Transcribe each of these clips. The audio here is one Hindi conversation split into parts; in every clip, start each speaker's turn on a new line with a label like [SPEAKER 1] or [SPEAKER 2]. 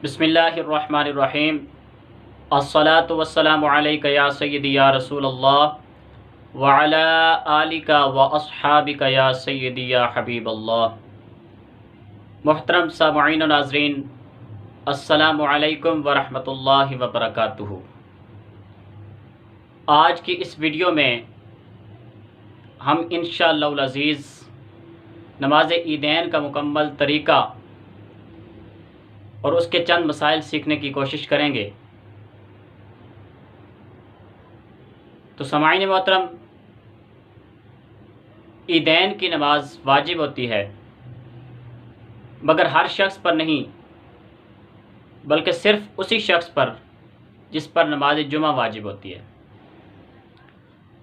[SPEAKER 1] बिस्मिल्लाहिर्रहमानिर्रहीम। अस्सलातु वस्सलामु अलैका या सय्यदी या रसूलल्लाह व अला आलिका व अस्हाबिका या सय्यदी या हबीबल्लाह। मुहतरम सामईन व नाज़रीन, अस्सलामु अलैकुम व रहमतुल्लाहि व बरकातुहू। आज की इस वीडियो में हम इंशाअल्लाहुल अज़ीज़ नमाज ईदैन का मुकम्मल तरीक़ा और उसके चंद मसाइल सीखने की कोशिश करेंगे। तो समाईन मोहतरम, ईदैन की नमाज वाजिब होती है, मगर हर शख्स पर नहीं, बल्कि सिर्फ़ उसी शख्स पर जिस पर नमाज जुमा वाजिब होती है।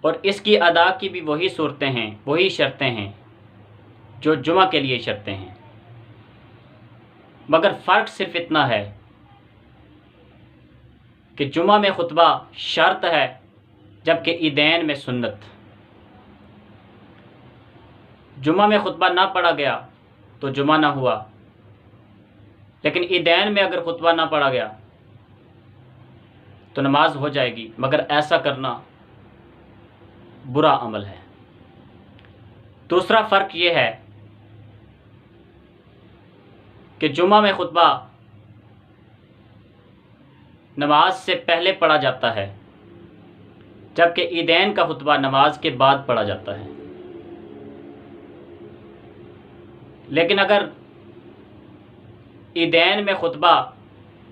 [SPEAKER 1] और इसकी अदा की भी वही सूरतें हैं, वही शर्तें हैं जो जुमा के लिए शर्तें हैं, मगर फ़र्क सिर्फ इतना है कि जुमा में खुतबा शर्त है, जबकि ईदैन में सुन्नत। जुमा में खुतबा ना पढ़ा गया तो जुमा ना हुआ, लेकिन ईदैन में अगर खुतबा ना पढ़ा गया तो नमाज हो जाएगी, मगर ऐसा करना बुरा अमल है। दूसरा फ़र्क ये है कि जुमा में खुतबा नमाज से पहले पढ़ा जाता है, जबकि ईदैन का खुतबा नमाज के बाद पढ़ा जाता है। लेकिन अगर ईदैन में खुतबा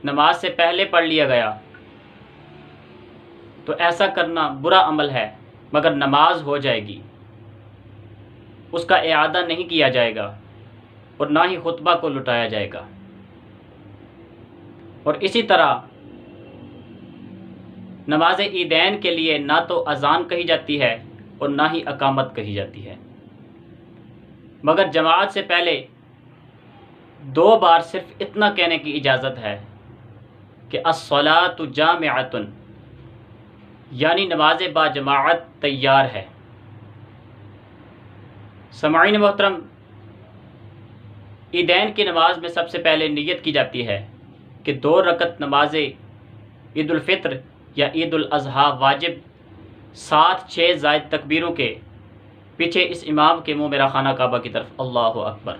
[SPEAKER 1] नमाज से पहले पढ़ लिया गया तो ऐसा करना बुरा अमल है, मगर नमाज हो जाएगी, उसका इआदा नहीं किया जाएगा और ना ही खुतबा को लुटाया जाएगा। और इसी तरह नमाज ईदैन के लिए ना तो अज़ान कही जाती है और ना ही अकामत कही जाती है, मगर जमात से पहले 2 बार सिर्फ इतना कहने की इजाज़त है कि अस्सलातु जामिअतुन, यानी नमाज बाजमाअत तैयार है। समाईन मोहतरम, ईदैन की नमाज में सबसे पहले नियत की जाती है कि 2 रकत नमाज ईद उल फित्र या ईद उल अज़हा वाजिब 7-6 ज़ायद तकबीरों के पीछे इस इमाम के मुँह में खाना काबा की तरफ अल्लाहु अकबर,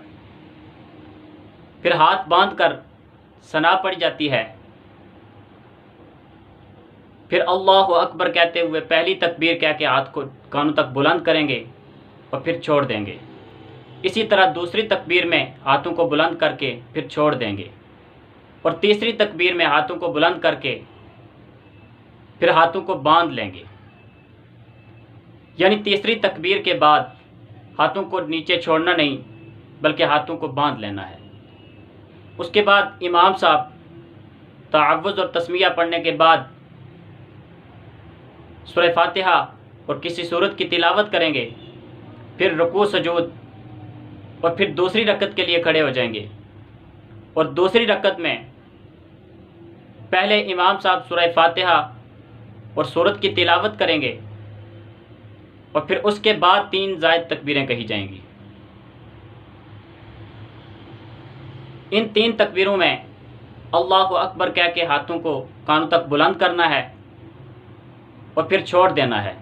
[SPEAKER 1] फिर हाथ बांध कर सना पड़ी जाती है, फिर अल्लाहु अकबर कहते हुए पहली तकबीर कह के हाथ को कानों तक बुलंद करेंगे और फिर छोड़ देंगे। इसी तरह दूसरी तकबीर में हाथों को बुलंद करके फिर छोड़ देंगे, और तीसरी तकबीर में हाथों को बुलंद करके फिर हाथों को बांध लेंगे। यानी तीसरी तकबीर के बाद हाथों को नीचे छोड़ना नहीं, बल्कि हाथों को बांध लेना है। उसके बाद इमाम साहब तअव्वुज़ और तस्मिया पढ़ने के बाद सूरह फातिहा और किसी सूरत की तिलावत करेंगे, फिर रुकू सजूद, और फिर दूसरी रकत के लिए खड़े हो जाएंगे। और दूसरी रकत में पहले इमाम साहब सूरह फातिहा और सूरत की तिलावत करेंगे, और फिर उसके बाद 3 ज़ायद तकबीरें कही जाएंगी। इन 3 तकबीरों में अल्लाहु अकबर कह के हाथों को कानों तक बुलंद करना है और फिर छोड़ देना है।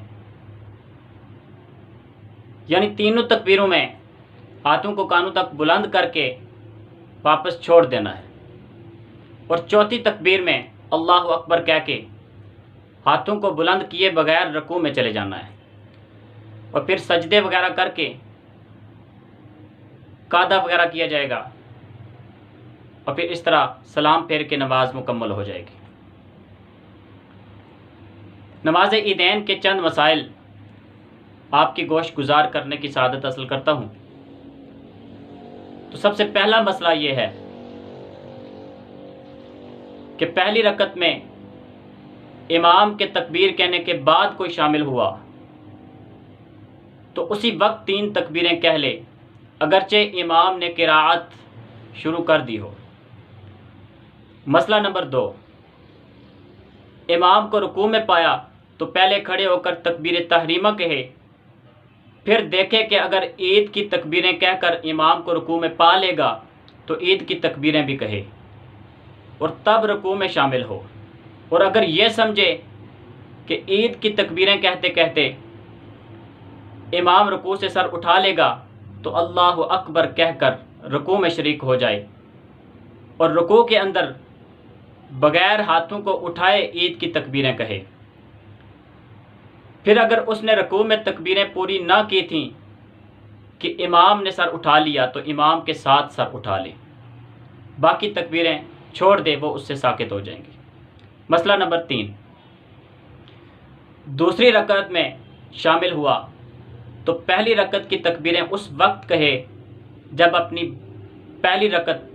[SPEAKER 1] यानी तीनों तकबीरों में हाथों को कानों तक बुलंद करके वापस छोड़ देना है, और चौथी तकबीर में अल्लाहु अकबर कह के हाथों को बुलंद किए बगैर रुकू में चले जाना है, और फिर सजदे वगैरह करके कादा वगैरह किया जाएगा, और फिर इस तरह सलाम फेर के नमाज मुकम्मल हो जाएगी। नमाज ईदैन के चंद मसाइल आपकी गोश गुजार करने की सआदत हासिल करता हूँ। तो सबसे पहला मसला ये है कि पहली रकत में इमाम के तकबीर कहने के बाद कोई शामिल हुआ तो उसी वक्त 3 तकबीरें कह ले, अगरचे इमाम ने किराअत शुरू कर दी हो। मसला नंबर 2, इमाम को रुकू में पाया तो पहले खड़े होकर तकबीर तहरीमा कहे, फिर देखे कि अगर ईद की तकबीरें कहकर इमाम को रुकू में पा लेगा तो ईद की तकबीरें भी कहे। और तब रुकू में शामिल हो। और अगर ये समझे कि ईद की तकबीरें कहते कहते इमाम रुकू से सर उठा लेगा तो अल्लाह अकबर कहकर रुकू में शरीक हो जाए और रुकू के अंदर बग़ैर हाथों को उठाए ईद की तकबीरें कहे। फिर अगर उसने रुकू में तकबीरें पूरी ना की थीं कि इमाम ने सर उठा लिया तो इमाम के साथ सर उठा ले, बाकी तकबीरें छोड़ दे, वो उससे साकित हो जाएंगी। मसला नंबर 3, दूसरी रकअत में शामिल हुआ तो पहली रकअत की तकबीरें उस वक्त कहे जब अपनी पहली रकअत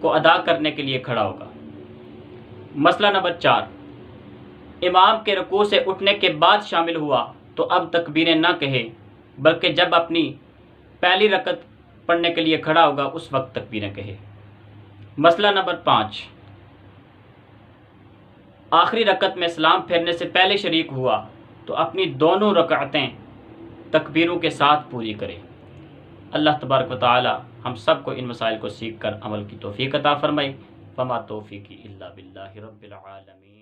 [SPEAKER 1] को अदा करने के लिए खड़ा होगा। मसला नंबर 4, इमाम के रुकू से उठने के बाद शामिल हुआ तो अब तकबीरें ना कहे, बल्कि जब अपनी पहली रकअत पढ़ने के लिए खड़ा होगा उस वक्त तकबीरें कहे। मसला नंबर 5, आखिरी रकअत में सलाम फेरने से पहले शरीक हुआ तो अपनी दोनों रकअतें तकबीरों के साथ पूरी करे। अल्लाह तबारक व तआला हम सब को इन मसाइल को सीख कर अमल की तौफीक अता फरमाए। फमा तौफीकी इल्ला बिल्लाहि रब्बिल आलमीन।